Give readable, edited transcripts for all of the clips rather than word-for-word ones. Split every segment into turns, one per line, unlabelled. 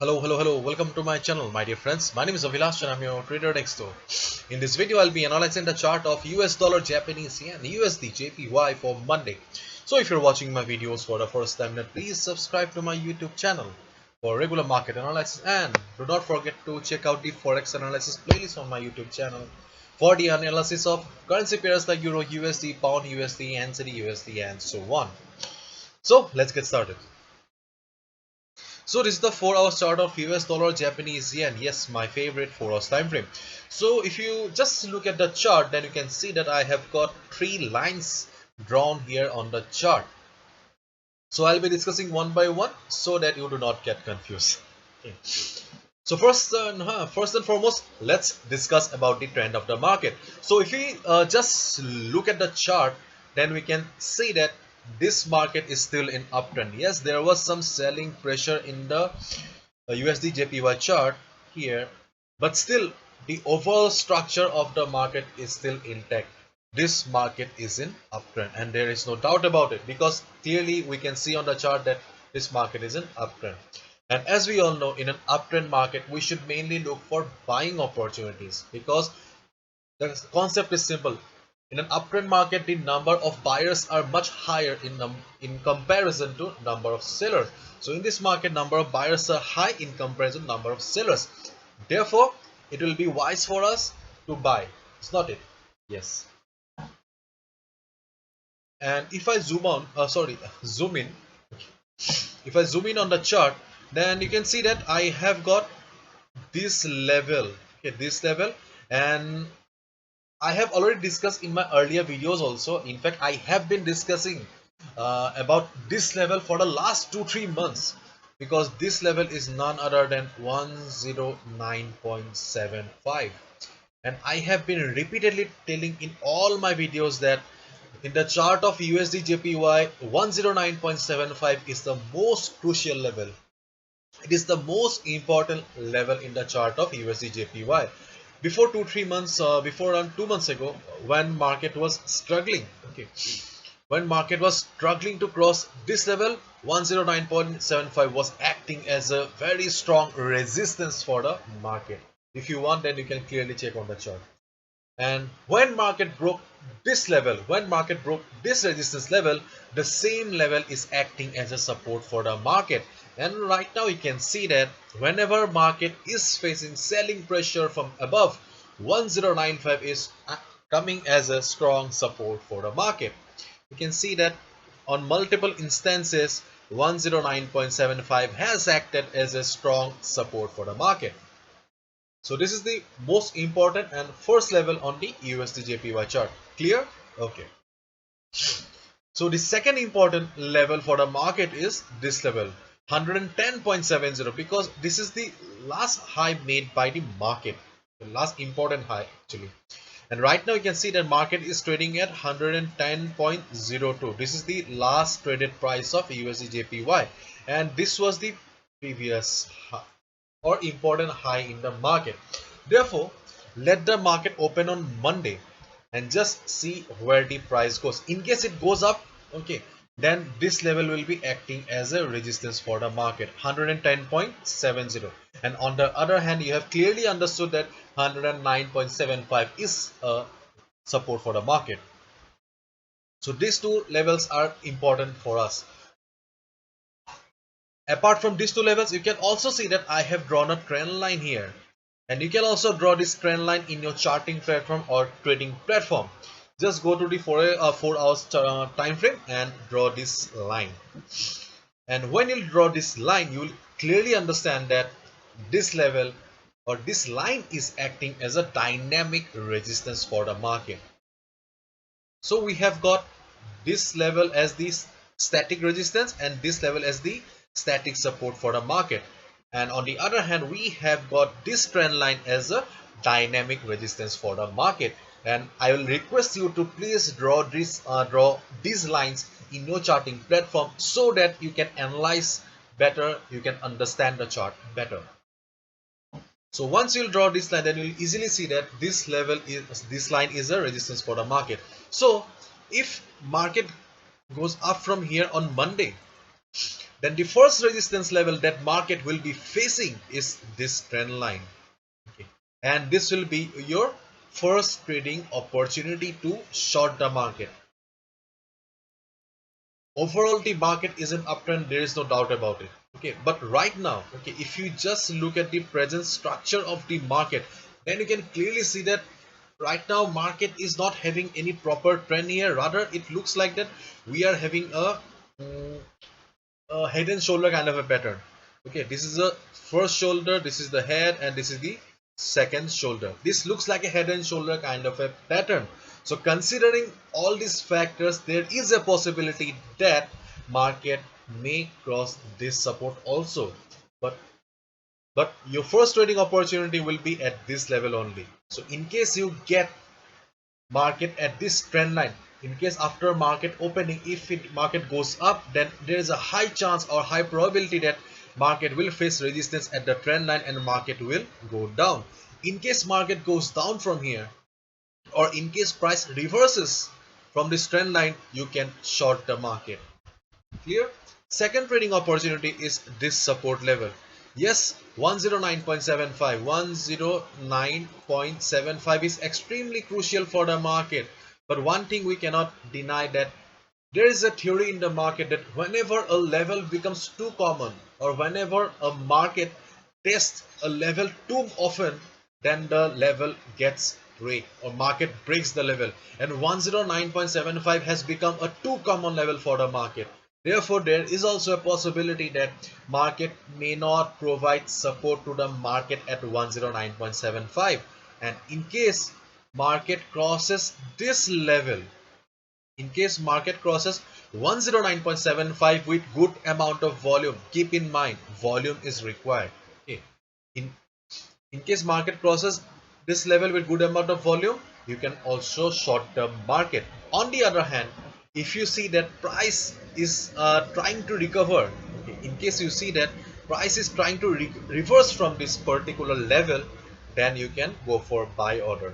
Hello. Welcome to my channel, my dear friends. My name is Avilash and I'm your trader next door. In this video, I'll be analyzing the chart of US dollar, Japanese yen, USD JPY for Monday. So if you're watching my videos for the first time, then please subscribe to my YouTube channel for regular market analysis, and do not forget to check out the Forex analysis playlist on my YouTube channel for the analysis of currency pairs like Euro USD, Pound USD, NZD USD, and so on. So let's get started. So this is the 4 hour chart of US dollar, Japanese yen. Yes, my favorite 4 hours time frame. So if you just look at the chart, then you can see that I have got three lines drawn here on the chart. So I'll be discussing one by one so that you do not get confused. Okay. So first and foremost, let's discuss about the trend of the market. So if we just look at the chart, then we can see that this market is still in uptrend. Yes, there was some selling pressure in the USDJPY chart here, but still the overall structure of the market is still intact. This market is in uptrend, and there is no doubt about it, because clearly we can see on the chart that this market is in uptrend. And as we all know, in an uptrend market, we should mainly look for buying opportunities, because the concept is simple. In an uptrend market, the number of buyers are much higher in comparison to number of sellers. So in this market, number of buyers are high in comparison to number of sellers. Therefore, it will be wise for us to buy. It's not it? Yes. And if I zoom in. If I zoom in on the chart, then you can see that I have got this level. Okay, this level, and I have already discussed in my earlier videos also. In fact, I have been discussing about this level for the last 2-3 months, because this level is none other than 109.75, and I have been repeatedly telling in all my videos that in the chart of USDJPY, 109.75 is the most crucial level. It is the most important level in the chart of USDJPY. Before 2-3 months, before around 2 months ago, when market was struggling, okay, when market was struggling to cross this level, 109.75 was acting as a very strong resistance for the market. If you want, then you can clearly check on the chart. And when market broke this level, when market broke this resistance level, the same level is acting as a support for the market. And right now you can see that whenever market is facing selling pressure from above, 1095 is coming as a strong support for the market. You can see that on multiple instances, 109.75 has acted as a strong support for the market. So this is the most important and first level on the USDJPY chart. Clear? Okay. So the second important level for the market is this level, 110.70, because this is the last high made by the market, the last important high actually. And right now you can see that market is trading at 110.02. This is the last traded price of USDJPY, and this was the previous high or important high in the market. Therefore, let the market open on Monday and just see where the price goes. In case it goes up, okay, then this level will be acting as a resistance for the market, 110.70. And on the other hand, you have clearly understood that 109.75 is a support for the market. So these two levels are important for us. Apart from these two levels, you can also see that I have drawn a trend line here, and you can also draw this trend line in your charting platform or trading platform. Just go to the 4 hours time frame and draw this line. And when you draw this line, you will clearly understand that this level or this line is acting as a dynamic resistance for the market. So we have got this level as the static resistance and this level as the static support for the market. And on the other hand, we have got this trend line as a dynamic resistance for the market. And I will request you to please draw these lines in your charting platform so that you can analyze better, you can understand the chart better. So once you draw this line, then you'll easily see that this line is a resistance for the market. So if market goes up from here on Monday, then the first resistance level that market will be facing is this trend line. Okay. And this will be your first trading opportunity to short the market. Overall, the market is an uptrend, there is no doubt about it. Okay, but right now, okay, if you just look at the present structure of the market, then you can clearly see that right now market is not having any proper trend here. Rather, it looks like that we are having a head and shoulder kind of a pattern. Okay, this is the first shoulder, this is the head, and this is the second shoulder. This looks like a head and shoulder kind of a pattern. So considering all these factors, there is a possibility that market may cross this support also, but your first trading opportunity will be at this level only. So in case you get market at this trend line, in case after market opening, if it market goes up, then there is a high chance or high probability that market will face resistance at the trend line and market will go down. In case market goes down from here, or in case price reverses from this trend line, you can short the market. Clear? Second trading opportunity is this support level. Yes, 109.75, 109.75 is extremely crucial for the market. But one thing we cannot deny, that there is a theory in the market that whenever a level becomes too common, or whenever a market tests a level too often, then the level gets break, or market breaks the level, and 109.75 has become a too common level for the market. Therefore, there is also a possibility that market may not provide support to the market at 109.75, and in case market crosses this level, in case market crosses 109.75 with good amount of volume, keep in mind volume is required. Okay, in case market crosses this level with good amount of volume, you can also short the market. On the other hand, if you see that price is trying to recover, okay, in case you see that price is trying to reverse from this particular level, then you can go for buy order.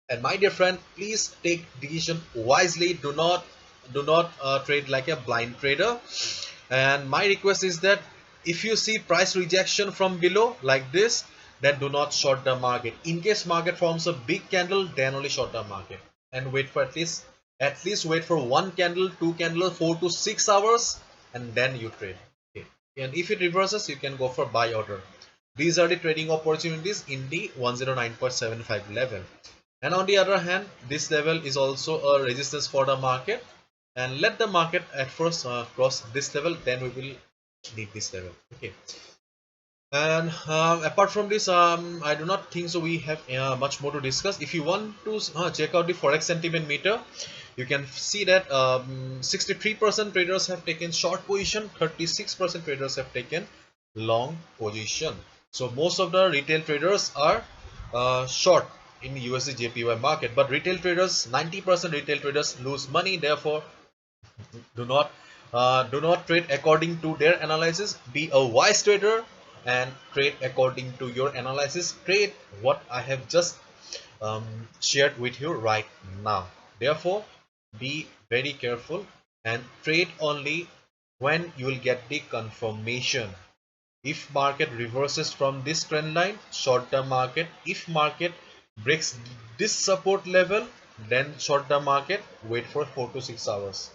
And my dear friend, please take decision wisely. Do not trade like a blind trader. And my request is that if you see price rejection from below like this, then do not short the market. In case market forms a big candle, then only short the market, and wait for at least wait for one candle, two candles, 4 to 6 hours, and then you trade. Okay. And if it reverses, you can go for buy order. These are the trading opportunities in the 109.75 level. And on the other hand, this level is also a resistance for the market, and let the market at first cross this level, then we will need this level. Okay. And apart from this, I do not think so we have much more to discuss. If you want to check out the Forex sentiment meter, you can see that 63% traders have taken short position, 36% traders have taken long position. So most of the retail traders are short in USDJPY market, but retail traders, 90% retail traders lose money. Therefore, do not trade according to their analysis. Be a wise trader and trade according to your analysis. Trade what I have just shared with you right now. Therefore, be very careful and trade only when you will get the confirmation. If market reverses from this trend line, short the market. If market breaks this support level, then short the market, wait for 4 to 6 hours.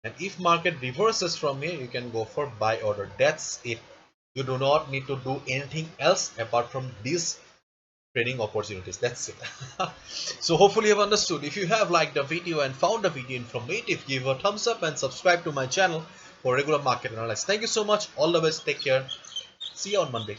And if market reverses from here, you can go for buy order. That's it. You do not need to do anything else apart from these trading opportunities. That's it. So hopefully you have understood. If you have liked the video and found the video informative, give a thumbs up and subscribe to my channel for regular market analysis. Thank you so much. All the best. Take care. See you on Monday.